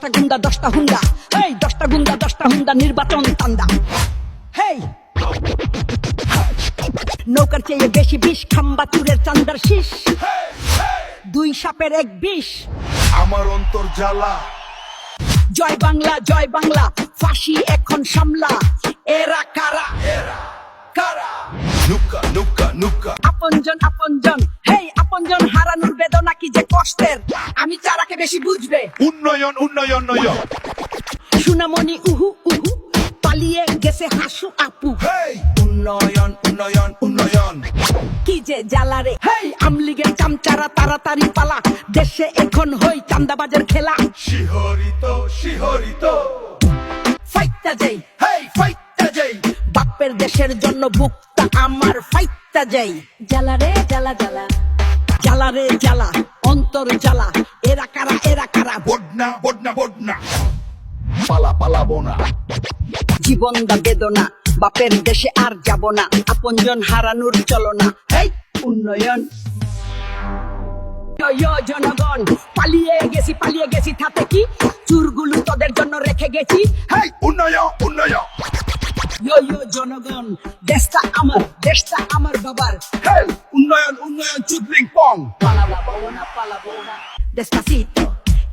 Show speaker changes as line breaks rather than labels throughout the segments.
দশটা গুন্ডা 10টা হুন্ডা, হেই 10টা গুন্ডা 10টা হুন্ডা নির্বাচন তান্দা। হেই নৌকার চেয়ে বেশি বিষ, খাম্বা চুরের চান্দার শীষ, দুই সাপের এক বিষ।
আমার অন্তর জ্বালা,
জয় বাংলা জয় বাংলা, ফাঁসি এখন সামলা। এরা কারা?
কারা নুকা নুকা নুকা।
আপনজন আপনজন, হেই আপনজন হারানোর বেদনা কি যে কষ্টের, আমি চারাকে বেশি বুঝবে।
উন্নয়ন উন্নয়ন উন্নয়ন।
সুনামণি উহু উহু, পালিয়ে গেছে হাসু আপু।
হেই উন্নয়ন উন্নয়ন উন্নয়ন।
কি যে জ্বালারে, হেই আমলিগের চামচারা তাড়াতাড়ি পালা, দেশে এখন হই চান্দাবাজের খেলা।
শিহরিত শিহরিত,
ফাইটটা যাই,
হেই ফাইটটা যাই।
বাপের দেশের জন্য বুকটা আমার ফাইটটা যাই। জ্বালারে জ্বালা জ্বালা, জ্বালারে জ্বালা, অন্তর জ্বালা। এরা কারা? এরা কারা?
বডনা বডনা বডনা, পালা পালাবো না।
জীবন দা বেদনা, বাপের দেশে আর যাব না, আপনজন হারানোর চলনা। হেই উন্নয়ন। ইয়ো জনগণ, পালিয়ে গেছি তাতে কি, চুরগুলো তোদের জন্য রেখে গেছি।
হেই উন্নয়ন উন্নয়ন।
ইয়ো জনগণ, দেশটা আমার বাবার।
হেই উন্নয়ন উন্নয়ন চুদলিং পং।
Palabra, despacito,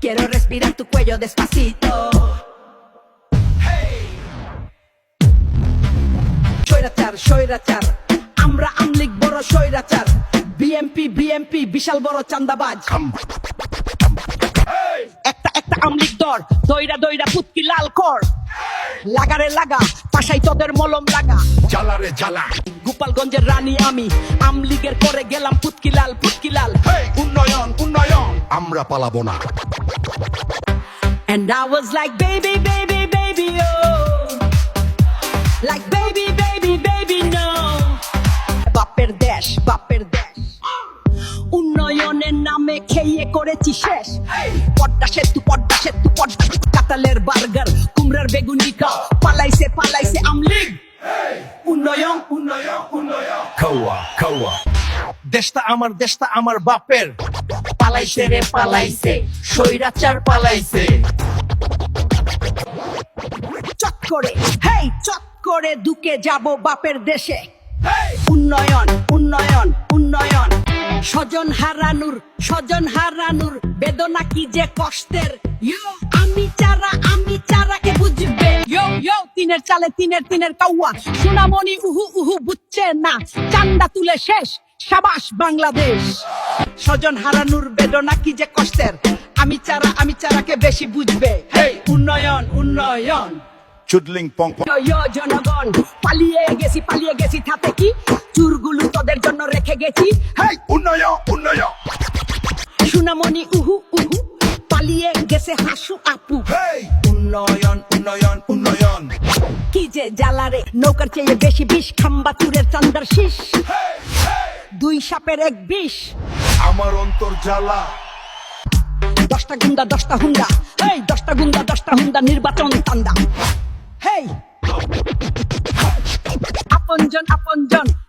quiero respirar tu cuello despacito. স্বৈরাচার স্বৈরাচার, আমরা আমলিগ বড় স্বৈরাচার। বিএমপি বিশাল বড় চান্দাবাজ। একটা আমলিগ দর, দইরা দইরা পুতকি লাল কর। লাগারে লাগা, পাশাই তোদের মলম লাগা।
জ্বালা রে জ্বালা।
গোপালগঞ্জের রানী আমি, আমলিগের করে গেলাম পুতকি লাল।
হেই উন্নয়ন উন্নয়ন, আমরা পালাবো না।
And I was like baby oh, like baby no. বাপের দেশ উন্নয়নের নামে খেয়ে করেছি শেষ। পদ্মা সেতু কাতালের বার্গার, কুমড়ার বেগুনি খাও, পালাইছে আমলিগ। উন্নয়ন
উন্নয়ন উন্নয়ন। খাওয়া খাওয়া, দেশটা আমার বাপের।
পালাইছে রে পালাইছে, স্বৈরাচার পালাইছে। চট করে ঢুকে যাব বাপের দেশে। উন্নয়ন উন্নয়ন উন্নয়ন। স্বজন হারানোর বেদনা কি যে কষ্টের। আমি চারাকে বুঝবে। তিনের চালে তিনের কাউয়া, সোনামণি উহু বুঝছে না, চান্দা তুলে শেষ। সাবাস বাংলাদেশ। স্বজন হারানোর বেদনা কি যে কষ্টের, আমি চারাকে বেশি বুঝবে। হেই উন্নয়ন উন্নয়ন।
চুদলিং পং পং।
ইয়ো জনগণ, পালিয়ে গেছি তাতে কি, চুরগুলো তোদের জন্য রেখে গেছি।
হেই উন্নয়ন উন্নয়ন।
সুনামণি উহু পালিয়ে গেছে হাসু আপু।
হেই উন্নয়ন উন্নয়ন উন্নয়ন।
কি যে জ্বালারে, নৌকার চেয়ে বেশি বিষ, খাম্বা চুরের চান্দার শীষ, দুই সাপের এক বিষ।
আমার অন্তর জ্বালা,
10টা গুন্ডা 10টা হুন্ডা, হেই 10টা গুন্ডা 10টা হুন্ডা নির্বাচন তান্দা। হেই আপনজন,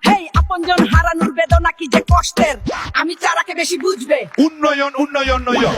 হেই আপনজন হারানোর বেদনা কি যে কষ্টের, আমি চারাকে বেশি বুঝবে।
উন্নয়ন উন্নয়ন উন্নয়ন।